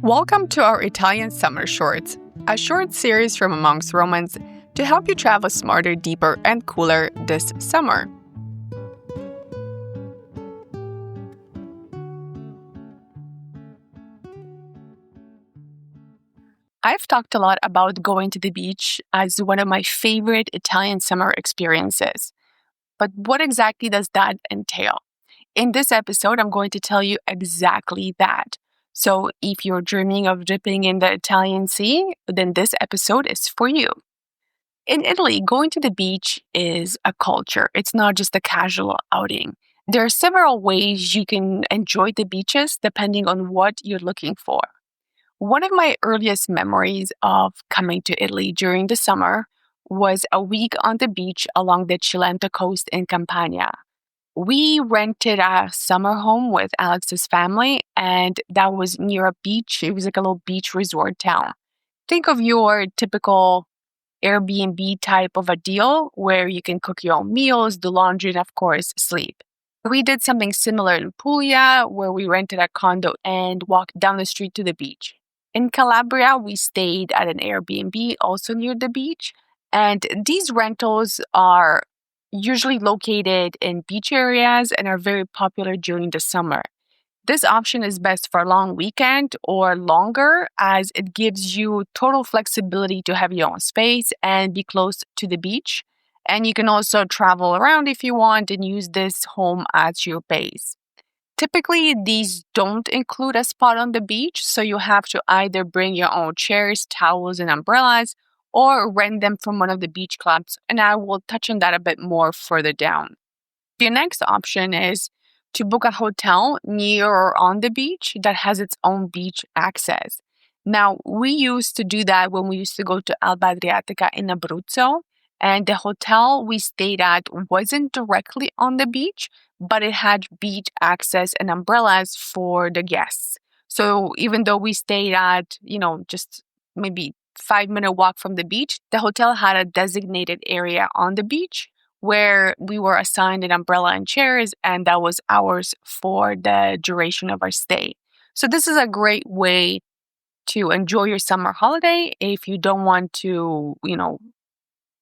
Welcome to our Italian Summer Shorts, a short series from amongst Romans to help you travel smarter, deeper, and cooler this summer. I've talked a lot about going to the beach as one of my favorite Italian summer experiences. But what exactly does that entail? In this episode, I'm going to tell you exactly that. So if you're dreaming of dipping in the Italian Sea, then this episode is for you. In Italy, going to the beach is a culture. It's not just a casual outing. There are several ways you can enjoy the beaches depending on what you're looking for. One of my earliest memories of coming to Italy during the summer was a week on the beach along the Cilento coast in Campania. We rented a summer home with Alex's family, and that was near a beach. It was like a little beach resort town. Think of your typical Airbnb type of a deal where you can cook your own meals, do laundry, and of course, sleep. We did something similar in Puglia, where we rented a condo and walked down the street to the beach. In Calabria, we stayed at an Airbnb also near the beach, and these rentals are usually located in beach areas and are very popular during the summer. This option is best for a long weekend or longer as it gives you total flexibility to have your own space and be close to the beach. And you can also travel around if you want and use this home at your base. Typically, these don't include a spot on the beach, so you have to either bring your own chairs, towels, and umbrellas, or rent them from one of the beach clubs, and I will touch on that a bit more further down. Your next option is to book a hotel near or on the beach that has its own beach access. Now, we used to do that when we used to go to Alba Adriatica in Abruzzo, and the hotel we stayed at wasn't directly on the beach, but it had beach access and umbrellas for the guests. So even though we stayed at, just maybe 5-minute walk from the beach, the hotel had a designated area on the beach where we were assigned an umbrella and chairs, and that was ours for the duration of our stay. So this is a great way to enjoy your summer holiday if you don't want to,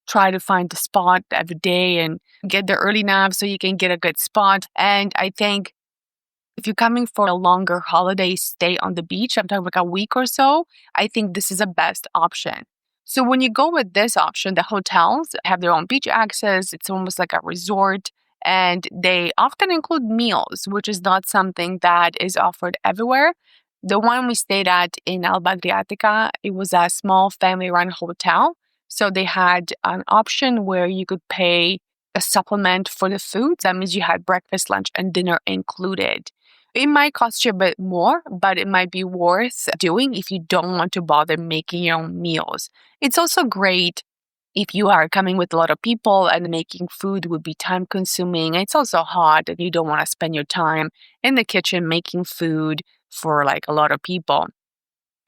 try to find the spot every day and get there early enough so you can get a good spot. And I think if you're coming for a longer holiday stay on the beach, I'm talking like a week or so, I think this is the best option. So when you go with this option, the hotels have their own beach access. It's almost like a resort, and they often include meals, which is not something that is offered everywhere. The one we stayed at in Alba Adriatica, it was a small family-run hotel. So they had an option where you could pay a supplement for the food. That means you had breakfast, lunch, and dinner included. It might cost you a bit more, but it might be worth doing if you don't want to bother making your own meals. It's also great if you are coming with a lot of people and making food would be time consuming. It's also hot and you don't want to spend your time in the kitchen making food for like a lot of people.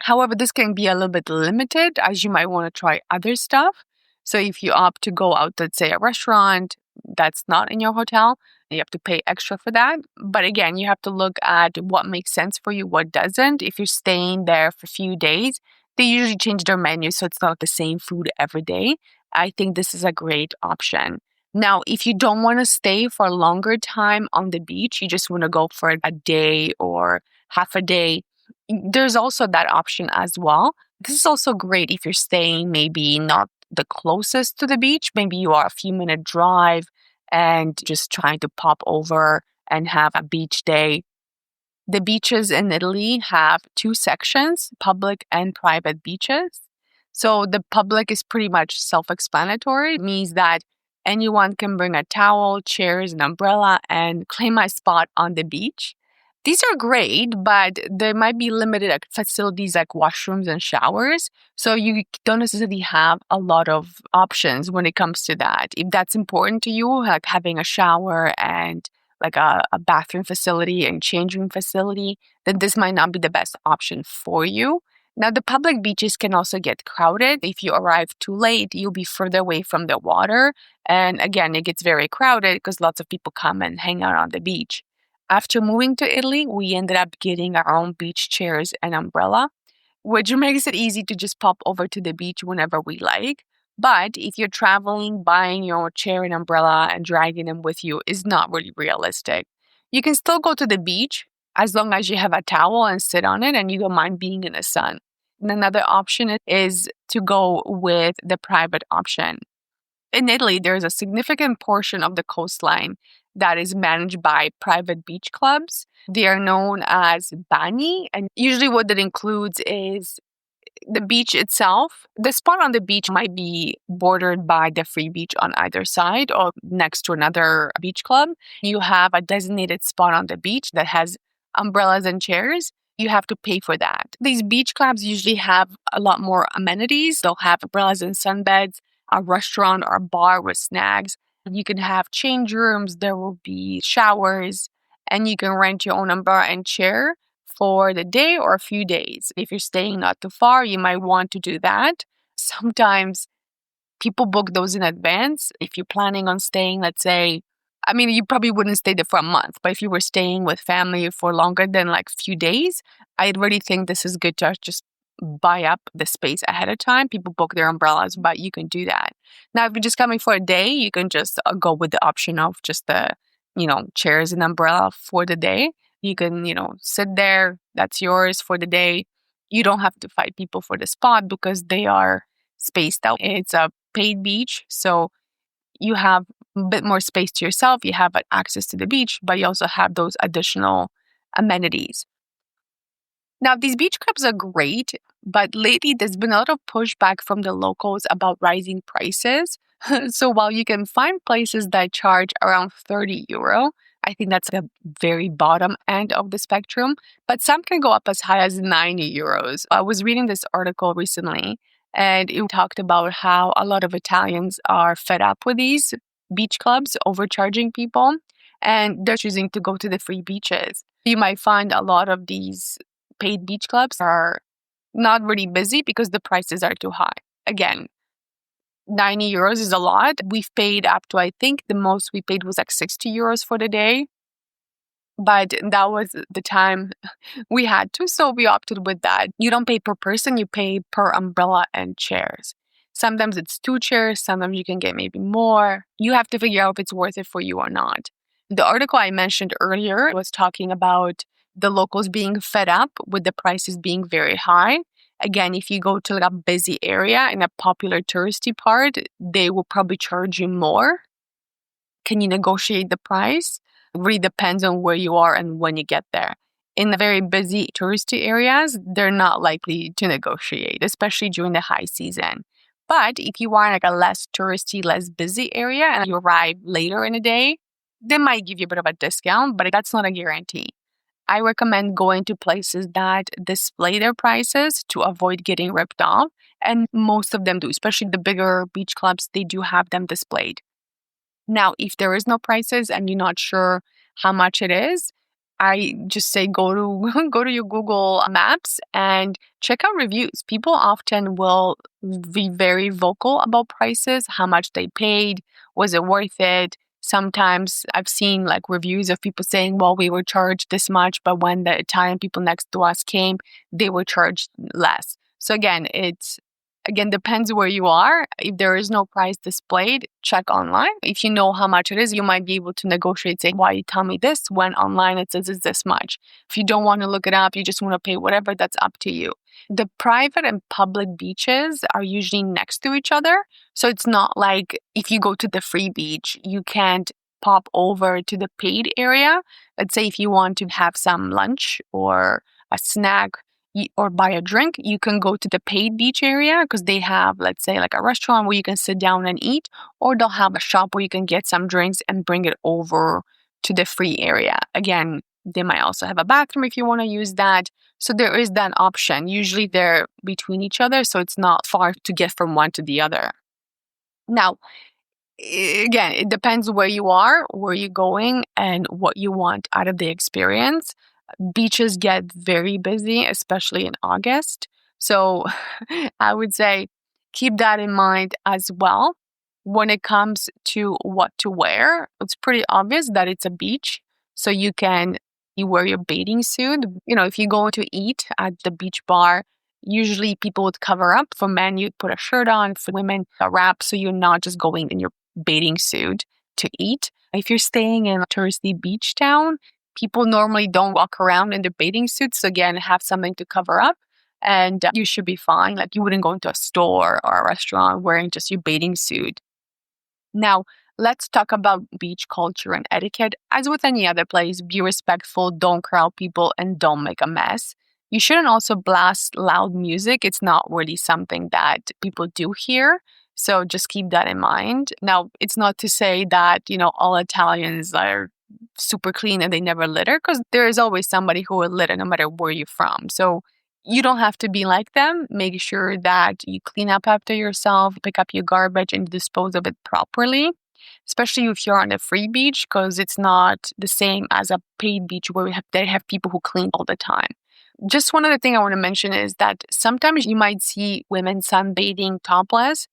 However, this can be a little bit limited as you might want to try other stuff. So if you opt to go out, let's say a restaurant that's not in your hotel, you have to pay extra for that. But again, you have to look at what makes sense for you, what doesn't. If you're staying there for a few days, they usually change their menu so it's not the same food every day. I think this is a great option. Now, if you don't want to stay for a longer time on the beach, you just want to go for a day or half a day, there's also that option as well. This is also great if you're staying maybe not the closest to the beach. Maybe you are a few minute drive and just trying to pop over and have a beach day. The beaches in Italy have two sections, public and private beaches. So the public is pretty much self-explanatory. It means that anyone can bring a towel, chairs, an umbrella, and claim a spot on the beach. These are great, but there might be limited facilities like washrooms and showers. So you don't necessarily have a lot of options when it comes to that. If that's important to you, like having a shower and like a bathroom facility and change room facility, then this might not be the best option for you. Now, the public beaches can also get crowded. If you arrive too late, you'll be further away from the water. And again, it gets very crowded because lots of people come and hang out on the beach. After moving to Italy, we ended up getting our own beach chairs and umbrella. which makes it easy to just pop over to the beach whenever we like. But if you're traveling, buying your chair and umbrella and dragging them with you is not really realistic. You can still go to the beach as long as you have a towel and sit on it and you don't mind being in the sun. And another option is to go with the private option. In Italy, there's a significant portion of the coastline that is managed by private beach clubs. They are known as bagni, and usually what that includes is the beach itself. The spot on the beach might be bordered by the free beach on either side or next to another beach club. You have a designated spot on the beach that has umbrellas and chairs. You have to pay for that. These beach clubs usually have a lot more amenities. They'll have umbrellas and sunbeds, a restaurant or a bar with snacks. You can have change rooms. There will be showers, and you can rent your own umbrella and chair for the day or a few days. If you're staying not too far, you might want to do that. Sometimes people book those in advance. If you're planning on staying, let's say, I mean, you probably wouldn't stay there for a month, but if you were staying with family for longer than like a few days, I really think this is good to just buy up the space ahead of time. People book their umbrellas, but you can do that. Now, if you're just coming for a day, you can just go with the option of just the, chairs and umbrella for the day. You can, sit there. That's yours for the day. You don't have to fight people for the spot because they are spaced out. It's a paid beach, so you have a bit more space to yourself. You have access to the beach, but you also have those additional amenities. Now, these beach clubs are great, but lately there's been a lot of pushback from the locals about rising prices. So while you can find places that charge around €30, I think that's the very bottom end of the spectrum, but some can go up as high as €90. I was reading this article recently, and it talked about how a lot of Italians are fed up with these beach clubs overcharging people, and they're choosing to go to the free beaches. You might find a lot of these paid beach clubs are not really busy because the prices are too high. Again, €90 is a lot. We've paid up to, I think the most we paid was like €60 for the day. But that was the time we had to, so we opted with that. You don't pay per person, you pay per umbrella and chairs. Sometimes it's 2 chairs, sometimes you can get maybe more. You have to figure out if it's worth it for you or not. The article I mentioned earlier was talking about the locals being fed up with the prices being very high. Again, if you go to like a busy area in a popular touristy part, they will probably charge you more. Can you negotiate the price? It really depends on where you are and when you get there. In the very busy touristy areas, they're not likely to negotiate, especially during the high season. But if you are in like a less touristy, less busy area and you arrive later in the day, they might give you a bit of a discount, but that's not a guarantee. I recommend going to places that display their prices to avoid getting ripped off. And most of them do, especially the bigger beach clubs, they do have them displayed. Now, if there is no prices and you're not sure how much it is, I just say go to go to your Google Maps and check out reviews. People often will be very vocal about prices, how much they paid, was it worth it? Sometimes I've seen like reviews of people saying, well, we were charged this much, but when the Italian people next to us came, they were charged less. So again, depends where you are. If there is no price displayed, check online. If you know how much it is, you might be able to negotiate, saying, why you tell me this when online it says it's this much. If you don't want to look it up, you just want to pay whatever, that's up to you. The private and public beaches are usually next to each other. So it's not like if you go to the free beach, you can't pop over to the paid area. Let's say if you want to have some lunch or a snack, or buy a drink, you can go to the paid beach area because they have, let's say, like a restaurant where you can sit down and eat, or they'll have a shop where you can get some drinks and bring it over to the free area. Again, they might also have a bathroom if you want to use that. So there is that option. Usually they're between each other, so it's not far to get from one to the other. Now, again, it depends where you are, where you're going, and what you want out of the experience. Beaches get very busy, especially in August. So I would say keep that in mind as well. When it comes to what to wear, it's pretty obvious that it's a beach. So you wear your bathing suit. If you go to eat at the beach bar, Usually people would cover up. For men, you'd put a shirt on. For women, a wrap, so you're not just going in your bathing suit to eat. If you're staying in a touristy beach town, people normally don't walk around in their bathing suits. So again, have something to cover up and you should be fine. Like you wouldn't go into a store or a restaurant wearing just your bathing suit. Now, let's talk about beach culture and etiquette. As with any other place, be respectful, don't crowd people, and don't make a mess. You shouldn't also blast loud music. It's not really something that people do here. So just keep that in mind. Now, it's not to say that, all Italians are super clean and they never litter, because there is always somebody who will litter no matter where you're from. So you don't have to be like them. Make sure that you clean up after yourself, pick up your garbage and dispose of it properly, especially if you're on a free beach, because it's not the same as a paid beach where they have people who clean all the time. Just one other thing I want to mention is that sometimes you might see women sunbathing topless.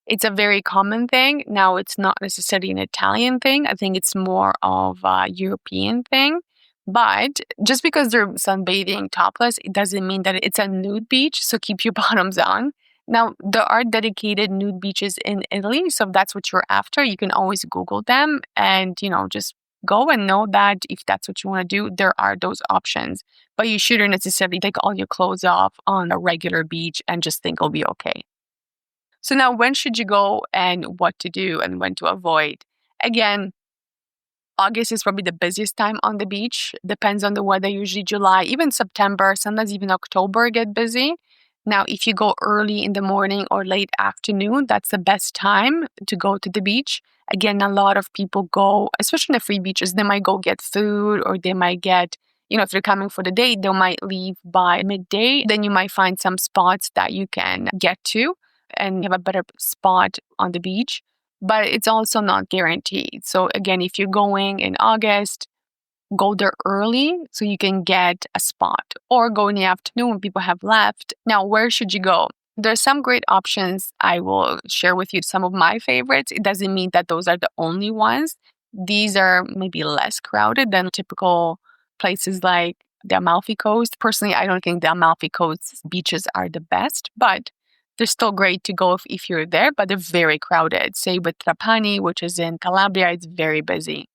It's a very common thing. Now, it's not necessarily an Italian thing. I think it's more of a European thing. But just because they're sunbathing topless, it doesn't mean that it's a nude beach. So keep your bottoms on. Now, there are dedicated nude beaches in Italy. So if that's what you're after, you can always Google them and, just go and know that if that's what you want to do, there are those options. But you shouldn't necessarily take all your clothes off on a regular beach and just think it'll be okay. So now, when should you go and what to do and when to avoid? Again, August is probably the busiest time on the beach. Depends on the weather, usually July, even September, sometimes even October get busy. Now, if you go early in the morning or late afternoon, that's the best time to go to the beach. Again, a lot of people go, especially in the free beaches, they might go get food or they might get, if they're coming for the day, they might leave by midday. Then you might find some spots that you can get to and have a better spot on the beach. But it's also not guaranteed. So again, if you're going in August, go there early so you can get a spot, or go in the afternoon when people have left. Now, where should you go? There's some great options. I will share with you some of my favorites. It doesn't mean that those are the only ones. These are maybe less crowded than typical places like the Amalfi Coast. Personally, I don't think the Amalfi Coast beaches are the best, but they're still great to go if you're there, but they're very crowded. Say with Trapani, which is in Calabria, it's very busy.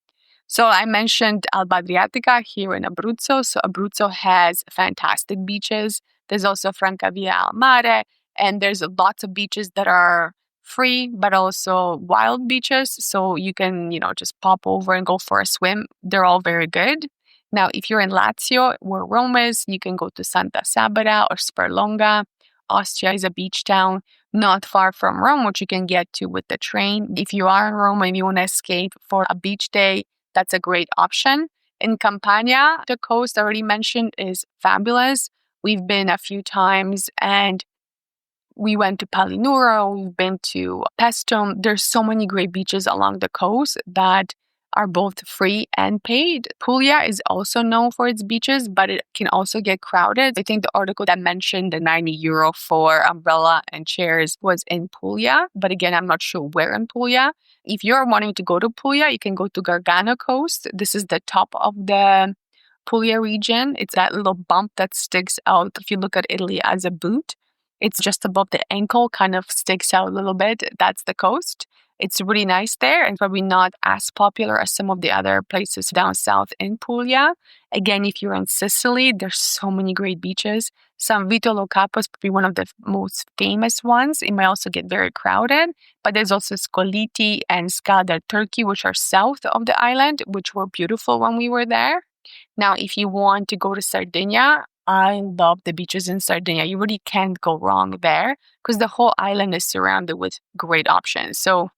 So I mentioned Alba Adriatica here in Abruzzo. So Abruzzo has fantastic beaches. There's also Francavilla al Mare, and there's lots of beaches that are free, but also wild beaches. So you can, just pop over and go for a swim. They're all very good. Now, if you're in Lazio, where Rome is, you can go to Santa Sabata or Sperlonga. Ostia is a beach town not far from Rome, which you can get to with the train. If you are in Rome and you want to escape for a beach day, that's a great option. In Campania, the coast I already mentioned is fabulous. We've been a few times and we went to Palinuro, we've been to Pestum. There's so many great beaches along the coast that are both free and paid. Puglia is also known for its beaches, but it can also get crowded. I think the article that mentioned the €90 for umbrella and chairs was in Puglia, but again, I'm not sure where in Puglia. If you're wanting to go to Puglia, you can go to Gargano Coast. This is the top of the Puglia region. It's that little bump that sticks out. If you look at Italy as a boot, it's just above the ankle, kind of sticks out a little bit. That's the coast. It's really nice there and probably not as popular as some of the other places down south in Puglia. Again, if you're in Sicily, there's so many great beaches. San Vito Lo Capo is probably one of the most famous ones. It might also get very crowded, but there's also Scoliti and Scala del Turchi, which are south of the island, which were beautiful when we were there. Now, if you want to go to Sardinia, I love the beaches in Sardinia. You really can't go wrong there because the whole island is surrounded with great options. So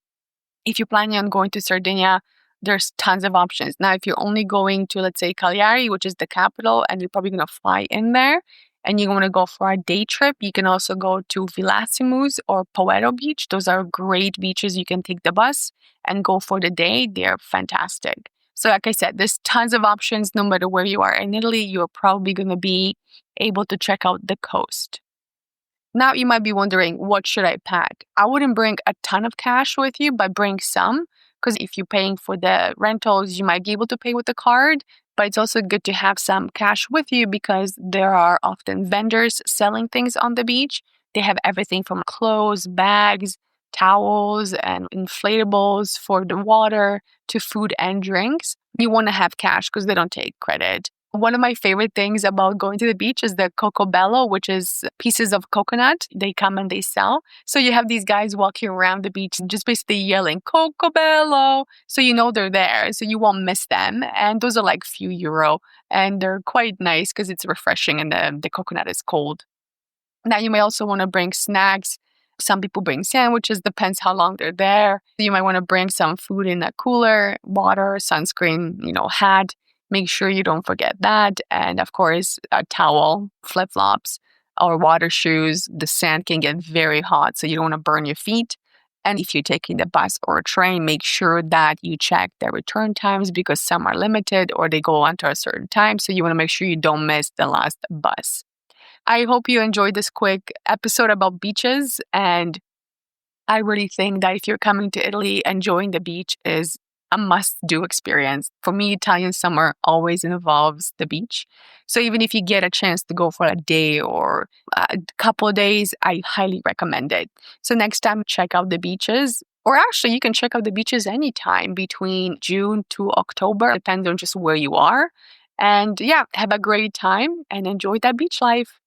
if you're planning on going to Sardinia, there's tons of options. Now, if you're only going to, let's say, Cagliari, which is the capital, and you're probably going to fly in there, and you want to go for a day trip, you can also go to Villassimus or Poero Beach. Those are great beaches. You can take the bus and go for the day. They're fantastic. So like I said, there's tons of options. No matter where you are in Italy, you're probably going to be able to check out the coast. Now you might be wondering, what should I pack? I wouldn't bring a ton of cash with you, but bring some, because if you're paying for the rentals, you might be able to pay with the card. But it's also good to have some cash with you because there are often vendors selling things on the beach. They have everything from clothes, bags, towels, and inflatables for the water to food and drinks. You want to have cash because they don't take credit. One of my favorite things about going to the beach is the cocobello, which is pieces of coconut. They come and they sell. So you have these guys walking around the beach just basically yelling, cocobello. So you know they're there. So you won't miss them. And those are like few euro. And they're quite nice because it's refreshing and the coconut is cold. Now you may also want to bring snacks. Some people bring sandwiches, depends how long they're there. You might want to bring some food in a cooler, water, sunscreen, hat. Make sure you don't forget that. And of course, a towel, flip-flops, or water shoes. The sand can get very hot, so you don't want to burn your feet. And if you're taking the bus or a train, make sure that you check their return times because some are limited or they go on to a certain time. So you want to make sure you don't miss the last bus. I hope you enjoyed this quick episode about beaches. And I really think that if you're coming to Italy, enjoying the beach is a must-do experience. For me, Italian summer always involves the beach. So even if you get a chance to go for a day or a couple of days, I highly recommend it. So next time, check out the beaches. Or actually, you can check out the beaches anytime between June to October, depends on just where you are. And yeah, have a great time and enjoy that beach life.